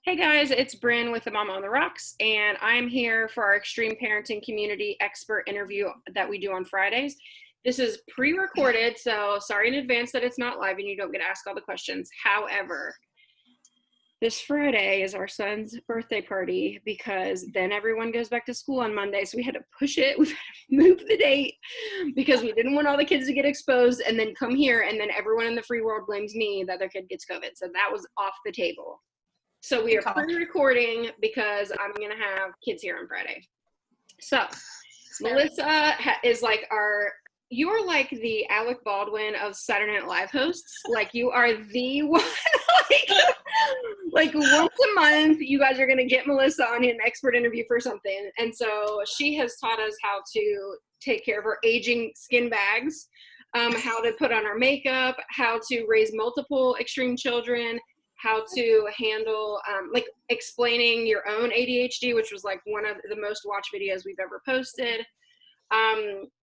Hey guys, it's Bryn with the Mama on the Rocks, and I'm here for our Extreme Parenting Community expert interview that we do on Fridays. This is pre-recorded, so sorry in advance that it's not live and you don't get to ask all the questions. However, this Friday is our son's birthday party because then everyone goes back to school on Monday, so we had to push it, we had to move the date because we didn't want all the kids to get exposed and then come here and then everyone in the free world blames me that their kid gets COVID, so that was off the table. So we are pre-recording because I'm going to have kids here on Friday. So Melissa is like you're like the Alec Baldwin of Saturday Night Live hosts. Like you are the one, like once a month, you guys are going to get Melissa on an expert interview for something. And so she has taught us how to take care of our aging skin bags, how to put on our makeup, how to raise multiple extreme children, how to handle, like explaining your own ADHD, which was like one of the most watched videos we've ever posted.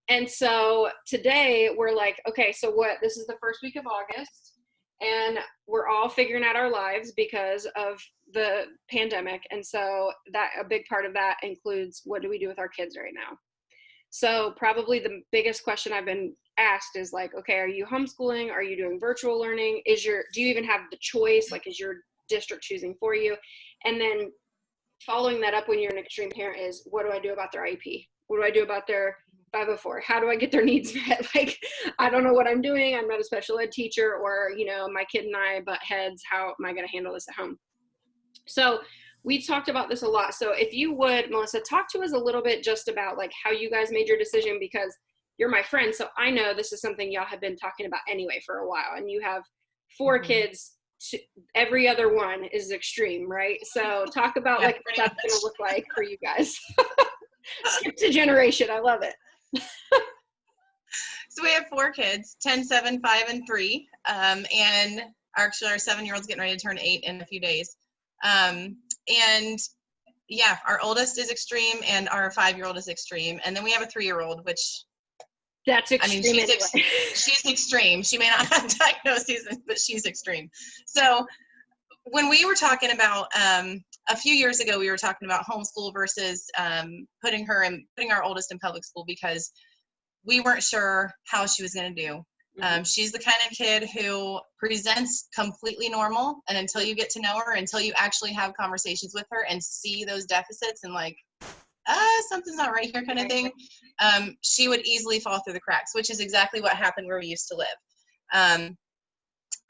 And so today we're like, okay, so this is the first week of August and we're all figuring out our lives because of the pandemic. And so that a big part of that includes what do we do with our kids right now? So probably the biggest question I've been asked is like, okay, are you homeschooling? Are you doing virtual learning? Do you even have the choice? Like, is your district choosing for you? And then following that up when you're an extreme parent is, what do I do about their IEP? What do I do about their 504? How do I get their needs met? Like, I don't know what I'm doing. I'm not a special ed teacher, or, my kid and I butt heads. How am I going to handle this at home? So we've talked about this a lot. So if you would, Melissa, talk to us a little bit just about like how you guys made your decision, because you're my friend. So I know this is something y'all have been talking about anyway for a while, and you have 4 kids. Every other one is extreme, right? So talk about like what that's going to look like for you guys. Skip to generation. I love it. So we have 4 kids, 10, 7, 5, and 3. And actually our 7-year-old's getting ready to turn 8 in a few days. And yeah, our oldest is extreme and our 5-year-old is extreme. And then we have a 3-year-old, which that's extreme. I mean, she's extreme. She may not have diagnoses, but she's extreme. So when we were talking about, a few years ago, we were talking about homeschool versus putting our oldest in public school because we weren't sure how she was going to do. She's the kind of kid who presents completely normal, and until you get to know her, until you actually have conversations with her and see those deficits and like, something's not right here kind of thing, she would easily fall through the cracks, which is exactly what happened where we used to live.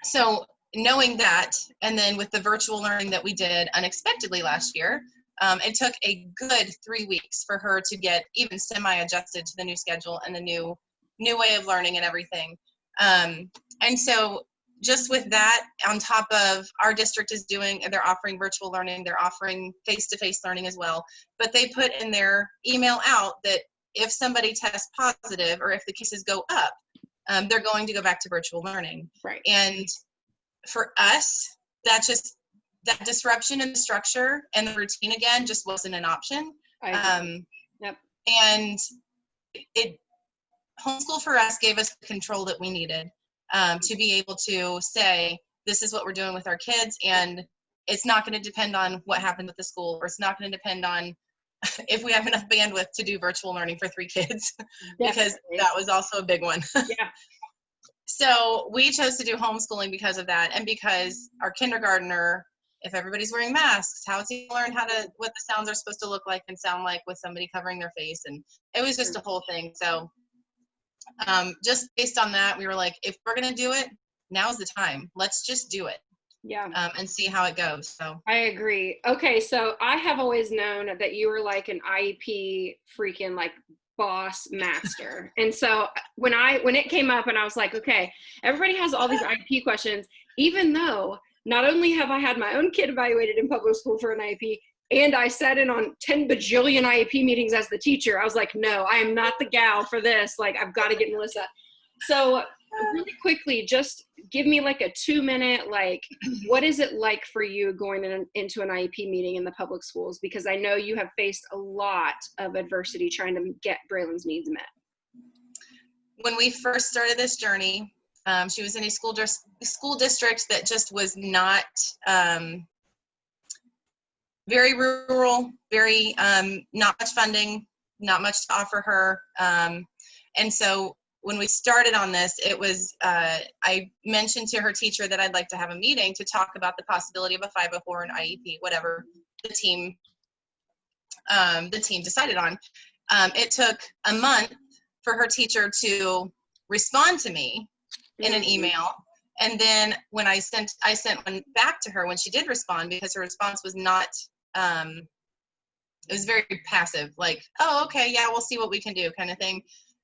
So knowing that, and then with the virtual learning that we did unexpectedly last year, it took a good 3 weeks for her to get even semi-adjusted to the new schedule and the new way of learning and everything. And so just with that, on top of our district they're offering virtual learning, they're offering face-to-face learning as well, but they put in their email out that if somebody tests positive or if the cases go up, they're going to go back to virtual learning. Right. And for us, that disruption in the structure and the routine again just wasn't an option. Yep. And homeschool for us gave us the control that we needed to be able to say, this is what we're doing with our kids, and it's not going to depend on what happened with the school, or it's not going to depend on if we have enough bandwidth to do virtual learning for 3 kids, because that was also a big one. Yeah. So we chose to do homeschooling because of that, and because our kindergartner, if everybody's wearing masks, how is he learn what the sounds are supposed to look like and sound like with somebody covering their face? And it was just a whole thing. So just based on that, we were like, if we're going to do it, now's the time. Let's just do it. Yeah. And see how it goes. So I agree. Okay. So I have always known that you were like an IEP freaking like boss master. And so when it came up and I was like, okay, everybody has all these IEP questions, even though not only have I had my own kid evaluated in public school for an IEP, and I sat in on 10 bajillion IEP meetings as the teacher, I was like, no, I am not the gal for this. Like, I've got to get Melissa. So really quickly, just give me like a 2-minute, like, what is it like for you going into an IEP meeting in the public schools? Because I know you have faced a lot of adversity trying to get Braylon's needs met. When we first started this journey, she was in a school district that just was not very rural, very not much funding, not much to offer her. And so when we started on this, it was, I mentioned to her teacher that I'd like to have a meeting to talk about the possibility of a 504 and IEP, whatever the team decided on. It took a month for her teacher to respond to me in an email. And then when I sent one back to her when she did respond, because her response was not, it was very passive, like, oh, okay, yeah, we'll see what we can do kind of thing.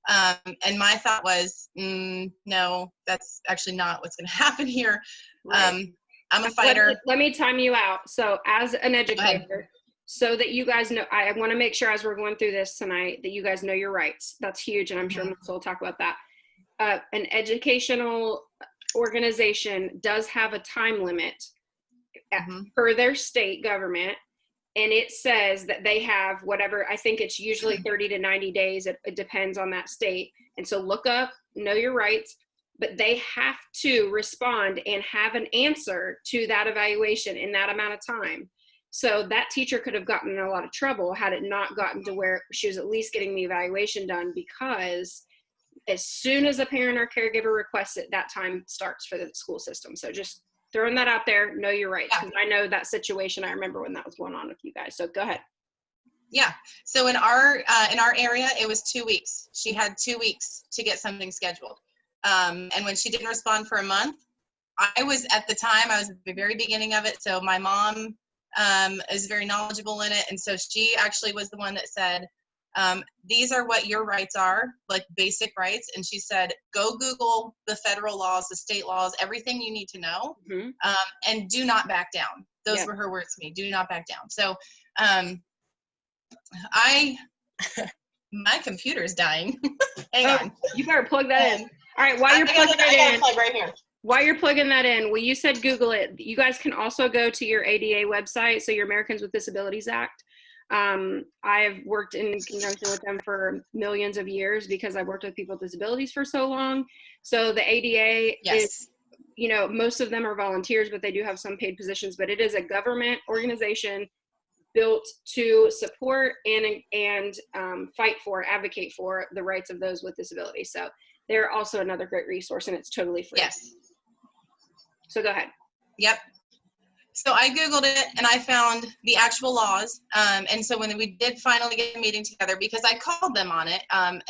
And my thought was, no, that's actually not what's going to happen here. Right. I'm a fighter. Let me time you out. So as an educator, so that you guys know, I want to make sure as we're going through this tonight that you guys know your rights. That's huge. And I'm sure Melissa will talk about that. An educational organization does have a time limit per their state government. And it says that they have whatever, I think it's usually 30 to 90 days. It depends on that state. And so look up, know your rights, but they have to respond and have an answer to that evaluation in that amount of time. So that teacher could have gotten in a lot of trouble had it not gotten to where she was at least getting the evaluation done, because as soon as a parent or caregiver requests it, that time starts for the school system. So just throwing that out there, know your rights. Because I know that situation. I remember when that was going on with you guys. So go ahead. Yeah. So in our area, it was 2 weeks. She had 2 weeks to get something scheduled. And when she didn't respond for a month, I was at the very beginning of it. So my mom is very knowledgeable in it. And so she actually was the one that said, these are what your rights are, like basic rights. And she said, go Google the federal laws, the state laws, everything you need to know, and do not back down. Those were her words to me, do not back down. So my computer's dying. Hang on. You better plug that in. All right, while you're plugging it in, plug right here. While you're plugging that in, well, you said Google it. You guys can also go to your ADA website, so your Americans with Disabilities Act. I've worked in conjunction with them for millions of years because I've worked with people with disabilities for so long. So the ADA is, you know, most of them are volunteers, but they do have some paid positions, but it is a government organization built to support and fight for, advocate for the rights of those with disabilities. So they're also another great resource, and it's totally free. Yes. So go ahead. Yep. So I Googled it and I found the actual laws. And so when we did finally get a meeting together, because I called them on it, and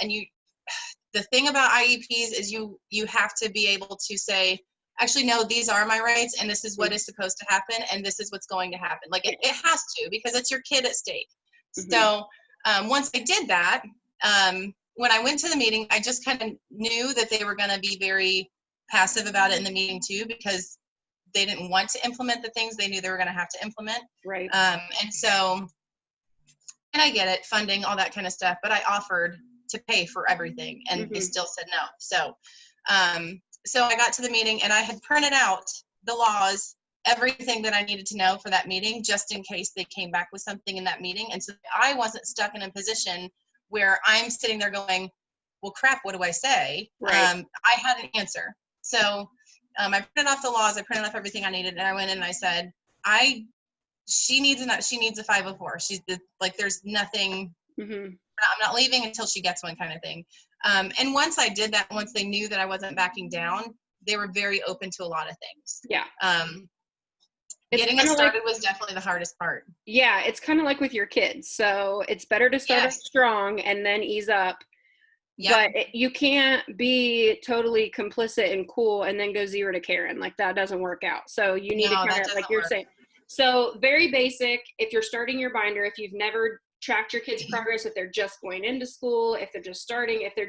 the thing about IEPs is you have to be able to say, actually, no, these are my rights and this is what is supposed to happen and this is what's going to happen. Like it has to, because it's your kid at stake. So once I did that, when I went to the meeting, I just kind of knew that they were going to be very passive about it in the meeting too, because they didn't want to implement the things they knew they were going to have to implement. Right. And so, and I get it, funding, all that kind of stuff, but I offered to pay for everything and they still said no. So, so I got to the meeting and I had printed out the laws, everything that I needed to know for that meeting, just in case they came back with something in that meeting. And so I wasn't stuck in a position where I'm sitting there going, well, crap, what do I say? Right. I had an answer. So I printed off the laws, I printed off everything I needed, and I went in and I said, she needs a 504. She's like, there's nothing, I'm not leaving until she gets one, kind of thing. And once I did that, once they knew that I wasn't backing down, they were very open to a lot of things. Yeah. Getting it started was definitely the hardest part. Yeah, it's kind of like with your kids. So it's better to start off strong and then ease up. Yep. But you can't be totally complicit and cool and then go 0 to Karen. Like that doesn't work out. So you need to kind of, like you're saying. So very basic, if you're starting your binder, if you've never tracked your kids' progress, if they're just going into school, if they're just starting, if they're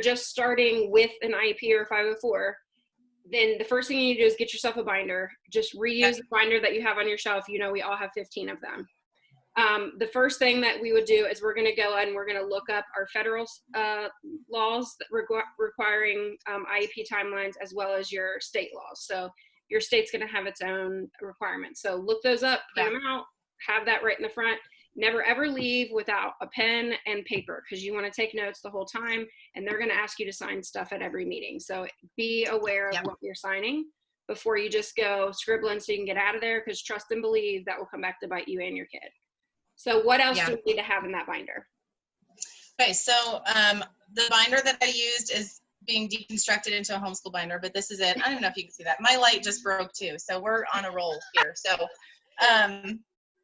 just starting with an IEP or a 504, then the first thing you need to do is get yourself a binder. Just reuse the binder that you have on your shelf. You know, we all have 15 of them. The first thing that we would do is we're going to go and we're going to look up our federal laws requiring IEP timelines, as well as your state laws. So your state's going to have its own requirements. So look those up, print them out, have that right in the front. Never ever leave without a pen and paper, because you want to take notes the whole time, and they're going to ask you to sign stuff at every meeting. So be aware of what you're signing. before you just go scribbling so you can get out of there, because trust and believe that will come back to bite you and your kid. So what else do we need to have in that binder? Okay, so the binder that I used is being deconstructed into a homeschool binder, but this is it. I don't know if you can see that. My light just broke too, so we're on a roll here. So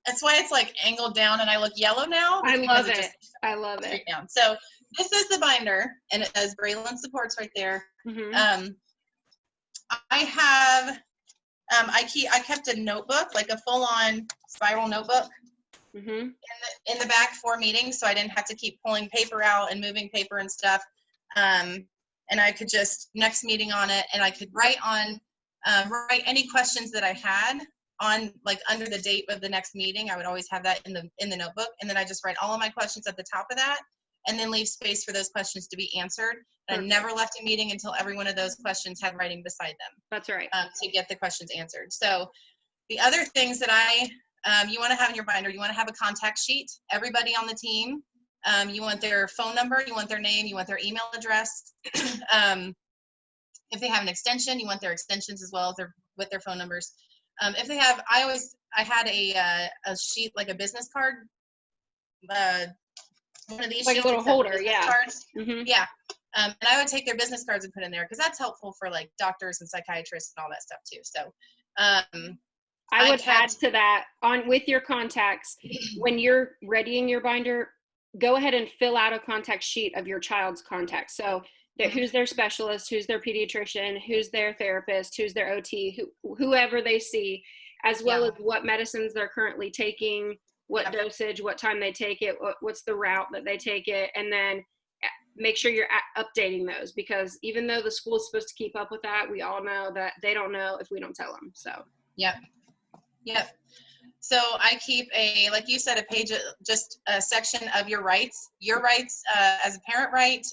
that's why it's like angled down and I look yellow now. I love it. I love it. Down. So this is the binder, and it says Braylon supports right there. Mm-hmm. I have, I kept a notebook, like a full-on spiral notebook, mm-hmm. in the back for meetings, so I didn't have to keep pulling paper out and moving paper and stuff. And I could just next meeting on it, and I could write any questions that I had on, like, under the date of the next meeting. I would always have that in the notebook, and then I just write all of my questions at the top of that, and then leave space for those questions to be answered. And I never left a meeting until every one of those questions had writing beside them. That's right. To get the questions answered. So the other things that you want to have in your binder, you want to have a contact sheet. Everybody on the team, you want their phone number, you want their name, you want their email address. If they have an extension, you want their extensions as well as with their phone numbers. If they have, I had a sheet, like a business card, one of these like sheets, a little holder, yeah. Cards. Mm-hmm. Yeah. And I would take their business cards and put in there, because that's helpful for, like, doctors and psychiatrists and all that stuff too. So I would add to that, with your contacts, when you're readying your binder, go ahead and fill out a contact sheet of your child's contacts. So who's their specialist, who's their pediatrician, who's their therapist, who's their OT, whoever they see, as well as what medicines they're currently taking, what dosage, what time they take it, what's the route that they take it, and then make sure you're updating those, because even though the school is supposed to keep up with that, we all know that they don't know if we don't tell them. So Yep. So I keep like you said, a page, just a section of your rights as a parent right,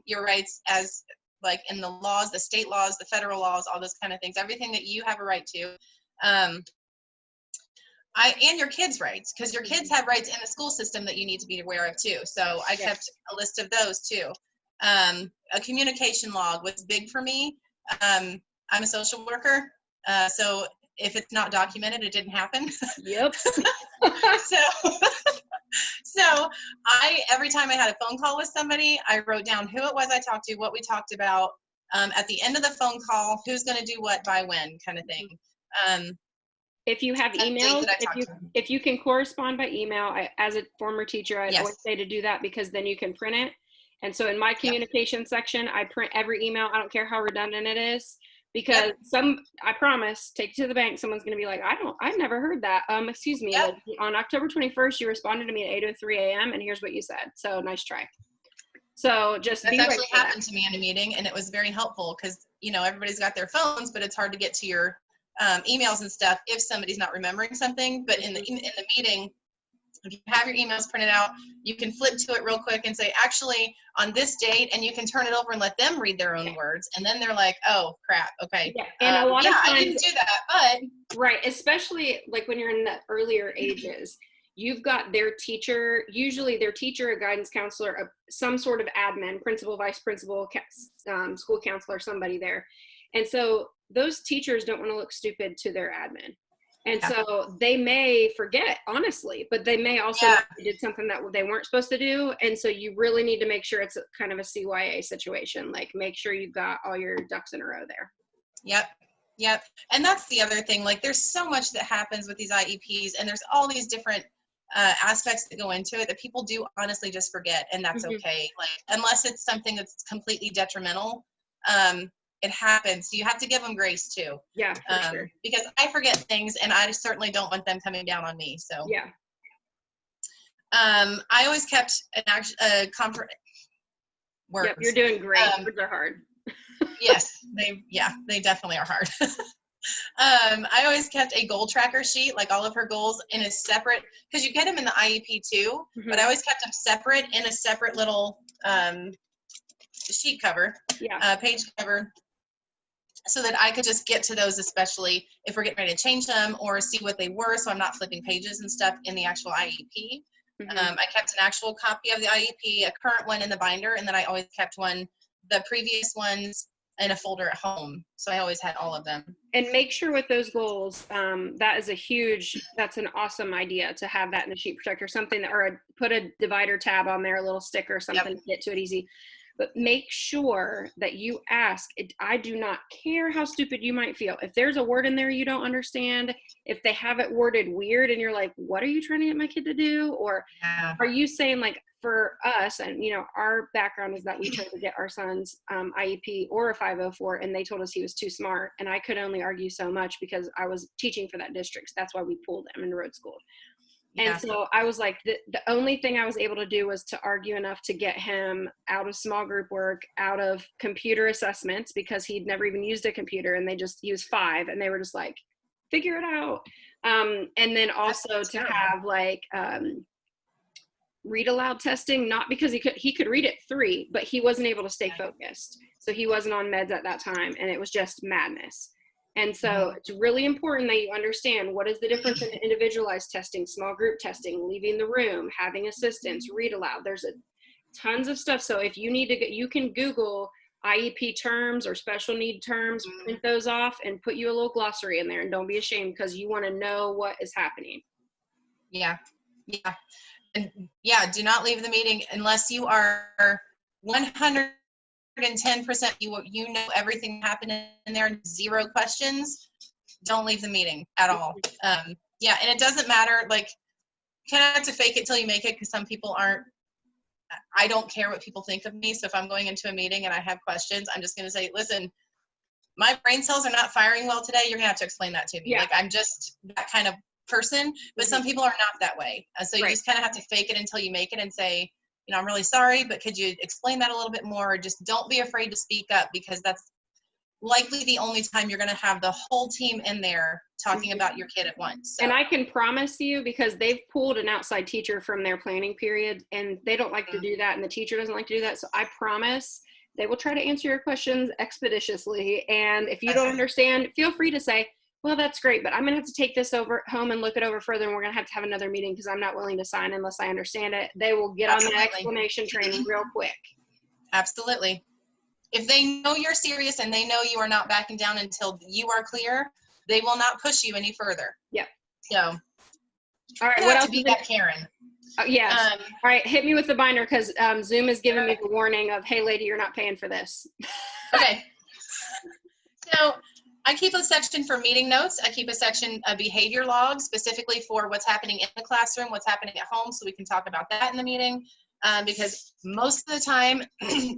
your rights as, like, in the laws, the state laws, the federal laws, all those kind of things, everything that you have a right to. And your kids' rights, because your kids have rights in the school system that you need to be aware of too. So I kept a list of those too. A communication log was big for me. I'm a social worker, so if it's not documented, it didn't happen. Yep. So every time I had a phone call with somebody, I wrote down who it was I talked to, what we talked about. At the end of the phone call, who's going to do what by when, kind of thing. If you have email, if you can correspond by email, as a former teacher, I'd always say to do that, because then you can print it. And so in my communication section, I print every email. I don't care how redundant it is, because I promise, take it to the bank, someone's going to be like, I've never heard that. Excuse me, like, on October 21st, you responded to me at 8:03 a.m. and here's what you said. So nice try. So just that's actually happened to me in a meeting, and it was very helpful, because, you know, everybody's got their phones, but it's hard to get to your emails and stuff if somebody's not remembering something. But in the meeting, if you have your emails printed out, you can flip to it real quick and say, actually, on this date, and you can turn it over and let them read their own words, and then they're like, oh crap, okay. And a lot of times, I didn't do that, but right, especially like when you're in the earlier ages, you've got their teacher, usually their teacher, a guidance counselor, some sort of admin, principal, vice principal, school counselor, somebody there. And so those teachers don't want to look stupid to their admin. And so they may forget, honestly, but they may also did something that they weren't supposed to do. And so you really need to make sure it's kind of a CYA situation. Like, make sure you've got all your ducks in a row there. Yep. And that's the other thing. Like, there's so much that happens with these IEPs, and there's all these different aspects that go into it that people do honestly just forget. And that's okay. Like, unless it's something that's completely detrimental, it happens. So you have to give them grace too. Yeah, for sure. Because I forget things, and I certainly don't want them coming down on me. So I always kept a comfort. Words. Yep, you're doing great. Words are hard. Yes, they definitely are hard. I always kept a goal tracker sheet, like all of her goals, in a separate, because you get them in the IEP too, but I always kept them separate in a separate little sheet cover, page cover, so that I could just get to those, especially if we're getting ready to change them or see what they were, so I'm not flipping pages and stuff in the actual IEP. I kept an actual copy of the IEP, a current one in the binder, and then I always kept the previous ones in a folder at home. So I always had all of them. And make sure with those goals, that's an awesome idea to have that in a sheet protector, something that, or put a divider tab on there, a little sticker, something to get to it easy. But make sure that you ask. I do not care how stupid you might feel. If there's a word in there you don't understand, if they have it worded weird and you're like, what are you trying to get my kid to do? Or are you saying, like, for us, and our background is that we tried to get our son's IEP or a 504, and they told us he was too smart. And I could only argue so much because I was teaching for that district. So that's why we pulled him in road school. And so I was like, the only thing I was able to do was to argue enough to get him out of small group work, out of computer assessments, because he'd never even used a computer, and he was 5, and they were just like, figure it out. And then also to have like read aloud testing, not because he could read at 3, but he wasn't able to stay focused. So he wasn't on meds at that time, and it was just madness. And so it's really important that you understand what is the difference in individualized testing, small group testing, leaving the room, having assistance, read aloud. There's tons of stuff. So if you need to, you can Google IEP terms or special need terms, print those off, and put you a little glossary in there. And don't be ashamed, because you want to know what is happening. Yeah. And do not leave the meeting unless you are 110% you know everything happened in there, 0 questions. Don't leave the meeting at all. And it doesn't matter, like, kind of have to fake it till you make it, because some people aren't. I don't care what people think of me. So if I'm going into a meeting and I have questions, I'm just going to say, listen, my brain cells are not firing well today. You're gonna have to explain that to me. Like, I'm just that kind of person, but some people are not that way. So you just kind of have to fake it until you make it and say, I'm really sorry, but could you explain that a little bit more? Or just don't be afraid to speak up, because that's likely the only time you're going to have the whole team in there talking about your kid at once. So. And I can promise you, because they've pulled an outside teacher from their planning period, and they don't like to do that, and the teacher doesn't like to do that. So I promise they will try to answer your questions expeditiously. And if you don't understand, feel free to say, well, that's great, but I'm going to have to take this over home and look it over further, and we're going to have another meeting because I'm not willing to sign unless I understand it. They will get on the explanation train real quick. Absolutely. If they know you're serious and they know you are not backing down until you are clear, they will not push you any further. Yep. So, all right, what else? To be that Karen. Yes. All right, hit me with the binder, because Zoom is giving me the warning of, hey, lady, you're not paying for this. Okay. So I keep a section for meeting notes. I keep a section of behavior logs, specifically for what's happening in the classroom, what's happening at home, so we can talk about that in the meeting. Because most of the time,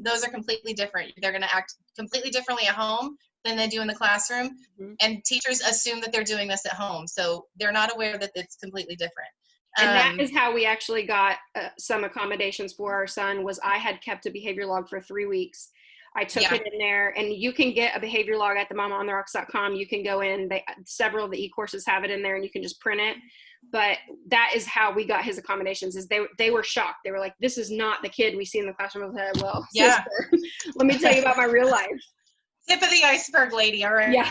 those are completely different. They're going to act completely differently at home than they do in the classroom. And teachers assume that they're doing this at home. So they're not aware that it's completely different. And that is how we actually got some accommodations for our son. Was I had kept a behavior log for 3 weeks. I took it in there, and you can get a behavior log at themamontheRocks.com. You can go in, several of the e-courses have it in there, and you can just print it. But that is how we got his accommodations. Is they were shocked. They were like, this is not the kid we see in the classroom. I was like, well, sister, let me tell you about my real life. Tip of the iceberg, lady. All right. Yeah.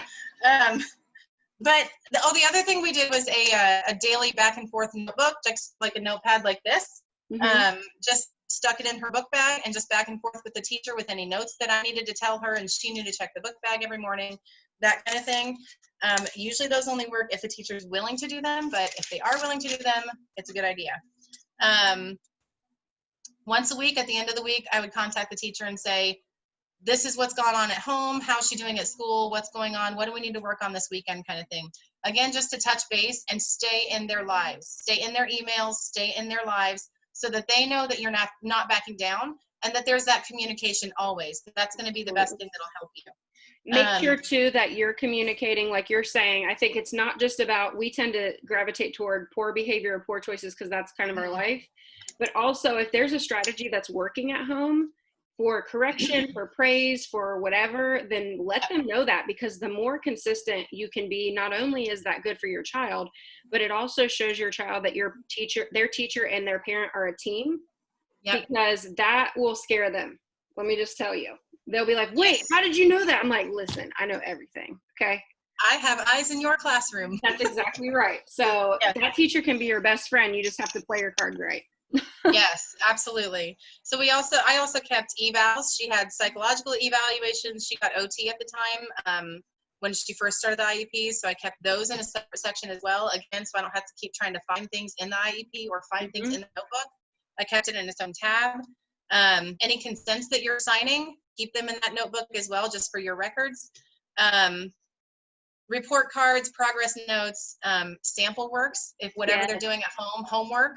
But the other thing we did was a daily back and forth notebook, just like a notepad like this. Just stuck it in her book bag and just back and forth with the teacher with any notes that I needed to tell her, and she knew to check the book bag every morning, that kind of thing. Usually those only work if the teacher is willing to do them, but if they are willing to do them, it's a good idea. Once a week, at the end of the week, I would contact the teacher and say, this is what's gone on at home, how's she doing at school, what's going on, what do we need to work on this weekend, kind of thing. Again, just to touch base and stay in their lives, stay in their emails, stay in their lives, so that they know that you're not backing down, and that there's that communication always. That's going to be the best thing that'll help you. Make sure too that you're communicating, like you're saying. I think it's not just about, we tend to gravitate toward poor behavior or poor choices because that's kind of our life, but also if there's a strategy that's working at home for correction, for praise, for whatever, then let them know that, because the more consistent you can be, not only is that good for your child, but it also shows your child that their teacher and their parent are a team, because that will scare them. Let me just tell you. They'll be like, wait, how did you know that? I'm like, listen, I know everything, okay? I have eyes in your classroom. That's exactly right. So that teacher can be your best friend. You just have to play your cards right. Yes, absolutely. So I also kept evals. She had psychological evaluations. She got OT at the time. when she first started the IEP. So I kept those in a separate section as well. Again, so I don't have to keep trying to find things in the IEP or find things in the notebook. I kept it in its own tab. Any consents that you're signing, keep them in that notebook as well, just for your records. Report cards, progress notes, sample works, if whatever they're doing at home, homework.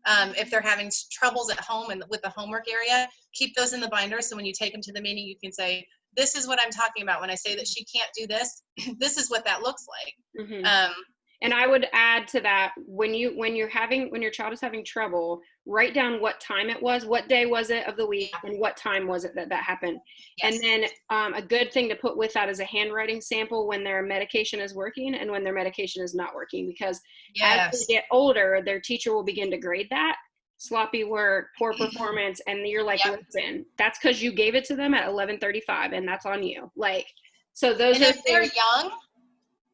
If they're having troubles at home and with the homework area, keep those in the binder. So when you take them to the meeting, you can say, this is what I'm talking about. When I say that she can't do this, this is what that looks like. And I would add to that, when your child is having trouble, write down what time it was, what day was it of the week, and what time was it that happened. And then a good thing to put with that is a handwriting sample when their medication is working and when their medication is not working, because as they get older, their teacher will begin to grade that. Sloppy work, poor performance, and you're like, listen, that's because you gave it to them at 11:35, and that's on you. Like, so those are things.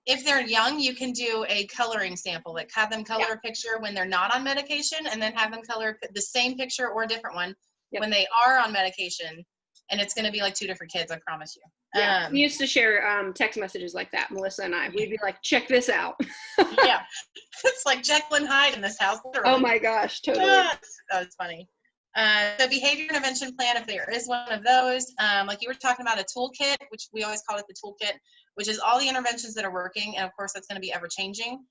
If they're young, you can do a coloring sample, like have them color a picture when they're not on medication, and then have them color the same picture or a different one when they are on medication. And it's going to be like two different kids, I promise you. Yeah, we used to share text messages like that, Melissa and I. We'd be like, check this out. It's like Jekyll and Hyde in this house. Literally. Oh my gosh, totally. That was funny. The behavior intervention plan, if there is one of those, like you were talking about, a toolkit, which we always call it the toolkit, which is all the interventions that are working, and of course that's going to be ever changing.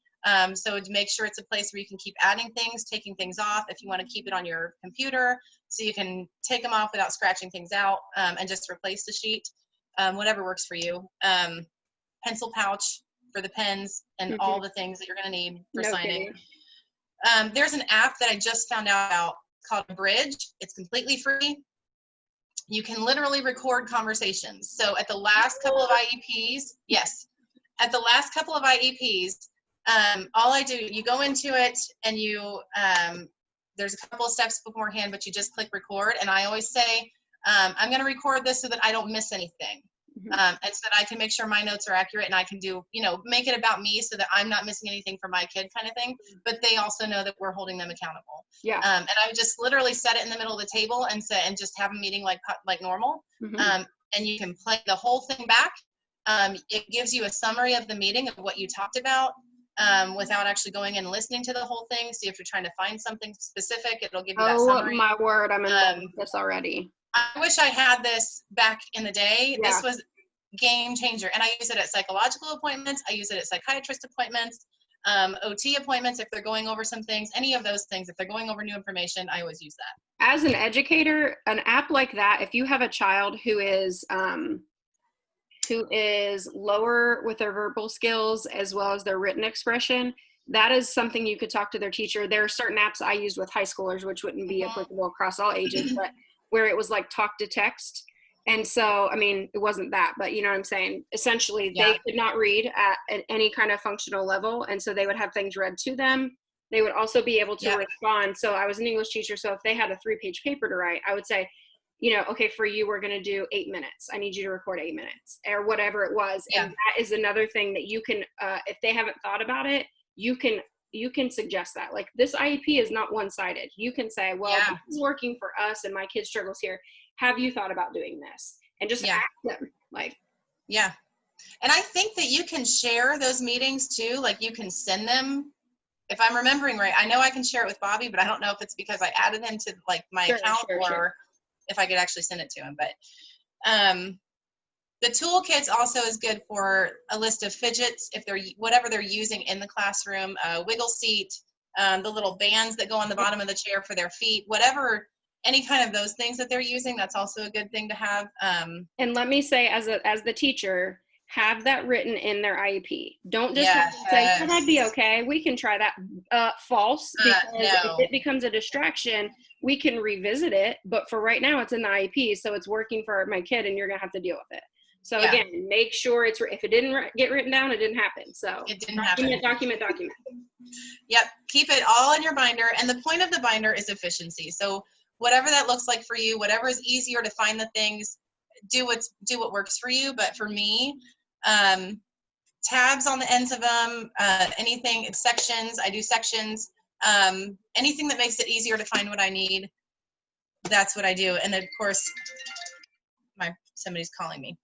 So to make sure it's a place where you can keep adding things, taking things off, if you want to keep it on your computer, so you can take them off without scratching things out, and just replace the sheet, whatever works for you. Pencil pouch for the pens and all the things that you're going to need for signing. There's an app that I just found out about called Bridge. It's completely free. You can literally record conversations. So at the last couple of IEPs, at the last couple of IEPs, all I do, you go into it and you, there's a couple of steps beforehand, but you just click record. And I always say, I'm going to record this so that I don't miss anything. And so that I can make sure my notes are accurate, and I can do, make it about me so that I'm not missing anything for my kid, kind of thing. But they also know that we're holding them accountable. And I just literally set it in the middle of the table and just have a meeting like normal. And you can play the whole thing back. It gives you a summary of the meeting of what you talked about, without actually going and listening to the whole thing. So if you're trying to find something specific, it'll give you that summary. Oh my word, I'm in love with this already. I wish I had this back in the day. This was game changer. And I use it at psychological appointments. I use it at psychiatrist appointments, OT appointments, if they're going over some things, any of those things. If they're going over new information, I always use that. As an educator, an app like that, if you have a child who is lower with their verbal skills as well as their written expression, that is something you could talk to their teacher. There are certain apps I use with high schoolers, which wouldn't be applicable across all ages, but where it was like talk to text. And so, I mean, it wasn't that, but you know what I'm saying? Essentially, they could not read at any kind of functional level. And so they would have things read to them. They would also be able to respond. So I was an English teacher. So if they had a 3-page paper to write, I would say, okay, for you, we're going to do 8 minutes. I need you to record 8 minutes or whatever it was. And that is another thing that you can, if they haven't thought about it, you can suggest that. Like, this IEP is not one-sided. You can say, well, this is working for us and my kid struggles here. Have you thought about doing this? And just ask them. And I think that you can share those meetings too. Like, you can send them. If I'm remembering right, I know I can share it with Bobby, but I don't know if it's because I added him to like my account or if I could actually send it to him. But the toolkits also is good for a list of fidgets, if they're whatever they're using in the classroom, wiggle seat, the little bands that go on the bottom of the chair for their feet, whatever, any kind of those things that they're using, that's also a good thing to have. And let me say, as the teacher, have that written in their IEP. Don't just say, "Can I be okay? We can try that." False, because if it becomes a distraction, we can revisit it. But for right now, it's in the IEP, so it's working for my kid, and you're gonna have to deal with it. So again, make sure if it didn't get written down, it didn't happen. So it didn't happen. Document. Yep, keep it all in your binder. And the point of the binder is efficiency. So whatever that looks like for you, whatever is easier to find the things, do what works for you. But for me, tabs on the ends of them, anything, sections, I do sections, anything that makes it easier to find what I need, that's what I do. And then, of course, my somebody's calling me.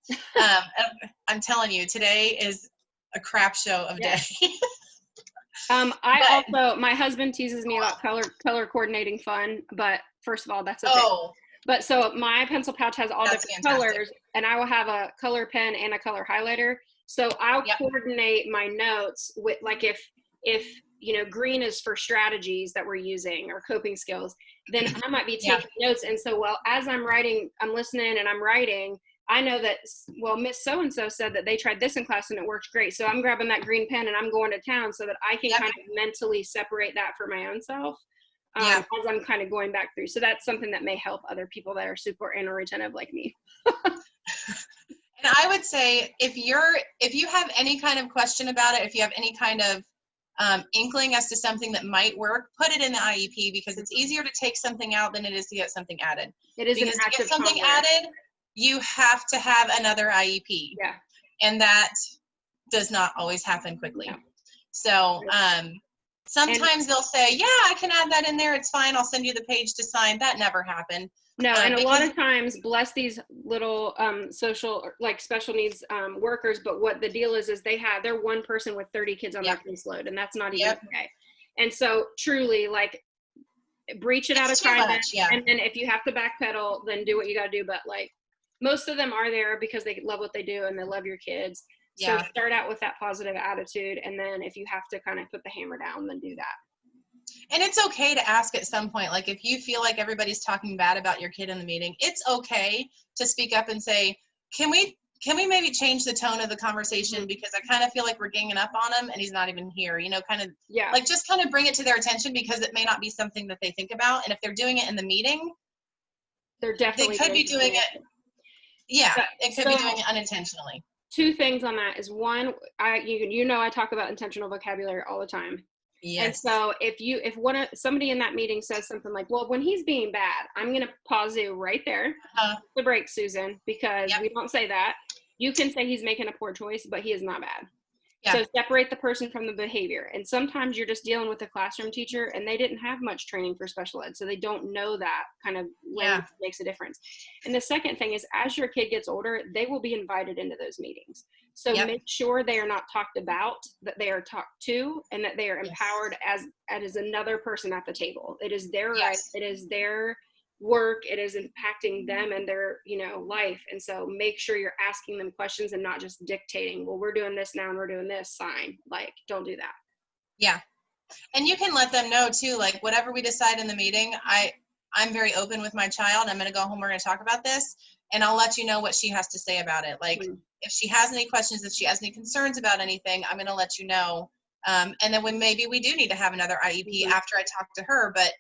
I'm telling you, today is a crap show of day. My husband teases me about color coordinating fun, but first of all, that's a thing. But so my pencil pouch has all different colors, and I will have a color pen and a color highlighter. So I'll coordinate my notes with, like, if green is for strategies that we're using or coping skills, then I might be taking notes. And so, as I'm writing, I'm listening and I'm writing, I know that, Miss so-and-so said that they tried this in class and it worked great. So I'm grabbing that green pen and I'm going to town so that I can kind of mentally separate that for my own self as I'm kind of going back through. So that's something that may help other people that are super anal retentive like me. And I would say if you have any kind of question about it, if you have any kind of inkling as to something that might work, put it in the IEP, because it's easier to take something out than it is to get something added. It is, because to get something added, you have to have another IEP. Yeah. And that does not always happen quickly. No. So sometimes they'll say, yeah, I can add that in there. It's fine. I'll send you the page to sign. That never happened. No, and a lot of times, bless these little social, like, special needs workers, but what the deal is they're one person with 30 kids on their caseload, and that's not even okay. And so truly, like, breach it out of kindness, and then if you have to backpedal, then do what you got to do. But, like, most of them are there because they love what they do and they love your kids. So start out with that positive attitude, and then if you have to kind of put the hammer down, then do that. And it's okay to ask at some point, like, if you feel like everybody's talking bad about your kid in the meeting, it's okay to speak up and say, can we maybe change the tone of the conversation, because I kind of feel like we're ganging up on him and he's not even here, like, just kind of bring it to their attention, because it may not be something that they think about. And if they're doing it in the meeting, they could be doing it. Yeah, it could be doing it unintentionally. Two things on that is, one, I talk about intentional vocabulary all the time. Yes. And so if somebody in that meeting says something like, well, when he's being bad, I'm going to pause you right there. The break, Susan, because we don't say that. You can say he's making a poor choice, but he is not bad. Yeah. So separate the person from the behavior. And sometimes you're just dealing with a classroom teacher and they didn't have much training for special ed, so they don't know that kind of language makes a difference. And the second thing is, as your kid gets older, they will be invited into those meetings. So make sure they are not talked about, that they are talked to, and that they are empowered as another person at the table. It is their right. It is their work. It is impacting them and their life. And so make sure you're asking them questions and not just dictating, well, we're doing this now and we're doing this, sign. Like, don't do that. Yeah. And you can let them know too, like, whatever we decide in the meeting, I'm very open with my child. I'm going to go home, we're going to talk about this, and I'll let you know what she has to say about it. Like, if she has any questions, if she has any concerns about anything, I'm going to let you know. And then when maybe we do need to have another IEP after I talk to her, but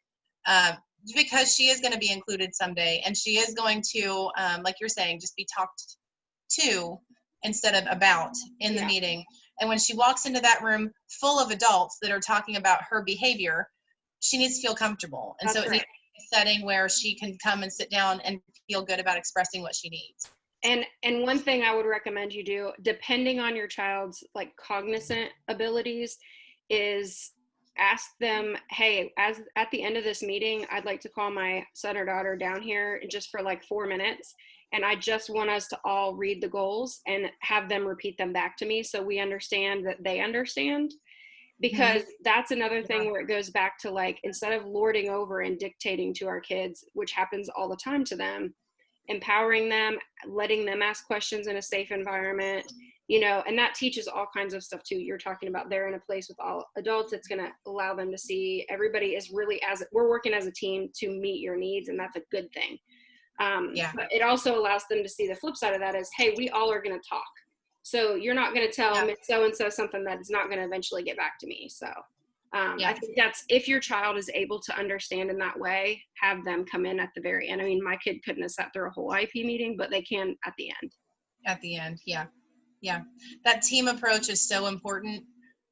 because she is going to be included someday, and she is going to, like you're saying, just be talked to instead of about in the meeting. And when she walks into that room full of adults that are talking about her behavior, she needs to feel comfortable. And so it needs to be a setting where she can come and sit down and feel good about expressing what she needs. And one thing I would recommend you do, depending on your child's, like, cognizant abilities, is ask them, hey, at the end of this meeting, I'd like to call my son or daughter down here just for like 4 minutes. And I just want us to all read the goals and have them repeat them back to me, so we understand that they understand. Because that's another thing where it goes back to, like, instead of lording over and dictating to our kids, which happens all the time to them, empowering them, letting them ask questions in a safe environment, and that teaches all kinds of stuff too. You're talking about they're in a place with all adults. It's going to allow them to see everybody is really, we're working as a team to meet your needs, and that's a good thing. But it also allows them to see the flip side of that is, hey, we all are going to talk. So you're not going to tell Miss so-and-so something that's not going to eventually get back to me. So I think that's, if your child is able to understand in that way, have them come in at the very end. I mean, my kid couldn't have sat through a whole IEP meeting, but they can at the end. At the end, yeah. That team approach is so important.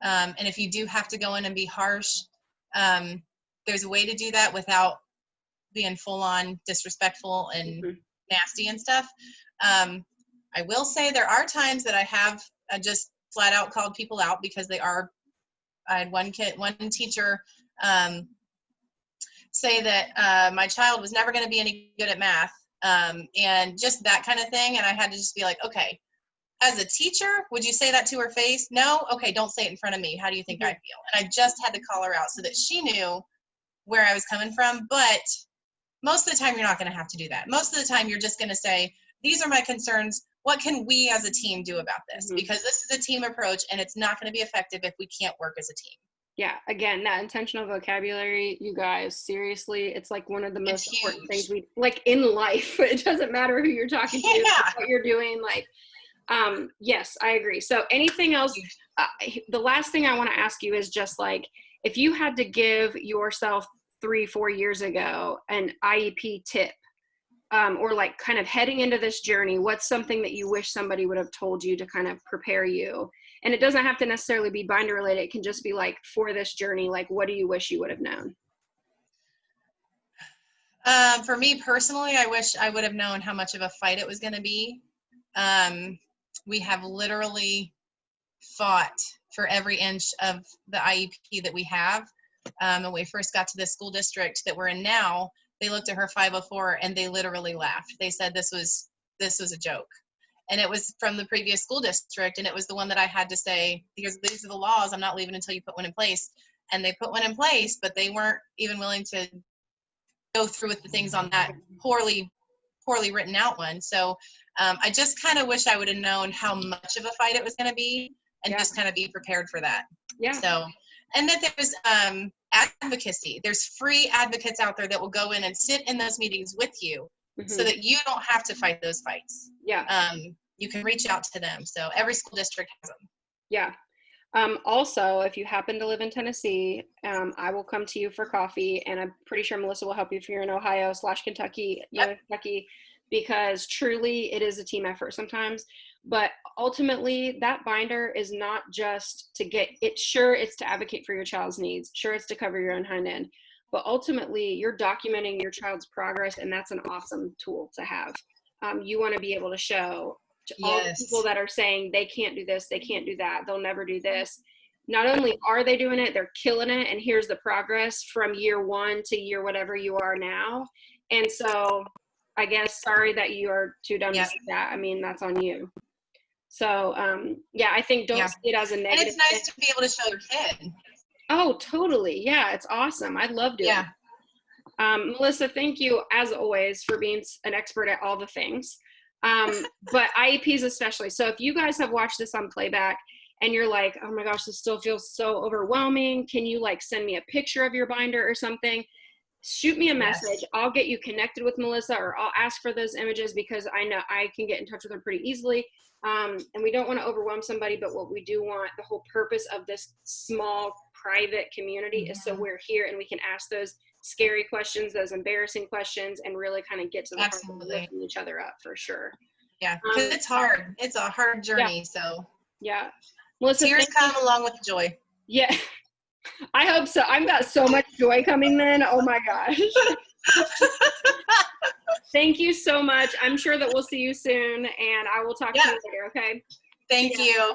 And if you do have to go in and be harsh, there's a way to do that without being full-on disrespectful and nasty and stuff. I will say there are times that I have just flat out called people out because I had one teacher say that my child was never going to be any good at math and just that kind of thing. And I had to just be like, okay, as a teacher, would you say that to her face? No? Okay, don't say it in front of me. How do you think I feel? And I just had to call her out so that she knew where I was coming from. But most of the time, you're not going to have to do that. Most of the time, you're just going to say, these are my concerns. What can we as a team do about this? Because this is a team approach, and it's not going to be effective if we can't work as a team. Yeah, again, that intentional vocabulary, you guys, seriously, it's like one of the most important things we, like, in life. It doesn't matter who you're talking to, what you're doing, like, yes, I agree. So anything else, the last thing I want to ask you is just like, if you had to give yourself 3-4 years ago an IEP tip, or like kind of heading into this journey, what's something that you wish somebody would have told you to kind of prepare you? And it doesn't have to necessarily be binder related. It can just be like, for this journey, like, what do you wish you would have known? For me personally, I wish I would have known how much of a fight it was going to be. We have literally fought for every inch of the IEP that we have. When we first got to this school district that we're in now, they looked at her 504 and they literally laughed. They said this was a joke. And it was from the previous school district, and it was the one that I had to say, because these are the laws, I'm not leaving until you put one in place. And they put one in place, but they weren't even willing to go through with the things on that poorly written out one. So I just kind of wish I would have known how much of a fight it was going to be, and just kind of be prepared for that. Yeah. So, and that there's advocacy. There's free advocates out there that will go in and sit in those meetings with you, so that you don't have to fight those fights. Yeah. You can reach out to them. So every school district has them. Yeah. Also, if you happen to live in Tennessee, I will come to you for coffee, and I'm pretty sure Melissa will help you if you're in Ohio/Kentucky, Kentucky, because truly it is a team effort sometimes. But ultimately, that binder is not just to get it. Sure, it's to advocate for your child's needs. Sure, it's to cover your own hind end. But ultimately, you're documenting your child's progress, and that's an awesome tool to have. You want to be able to show to all the people that are saying they can't do this, they can't do that, they'll never do this. Not only are they doing it, they're killing it, and here's the progress from year 1 to year whatever you are now. And so I guess, sorry that you are too dumb to see that. I mean, that's on you. So yeah, I think don't see it as a negative. And it's nice to be able to show your kid. Oh, totally. Yeah, it's awesome. I love doing it. Melissa, thank you as always for being an expert at all the things. But IEPs especially. So if you guys have watched this on playback and you're like, oh my gosh, this still feels so overwhelming, can you like send me a picture of your binder or something? Shoot me a message. I'll get you connected with Melissa, or I'll ask for those images, because I know I can get in touch with her pretty easily. And we don't want to overwhelm somebody, but what we do want, the whole purpose of this small private community is so we're here and we can ask those scary questions, those embarrassing questions, and really kind of get to the heart of lifting each other up, for sure. Yeah, because it's hard. It's a hard journey. So yeah, Melissa, tears come along with joy. Yeah, I hope so. I've got so much joy coming then. Oh my gosh. Thank you so much. I'm sure that we'll see you soon, and I will talk to you later. Okay. Thank you.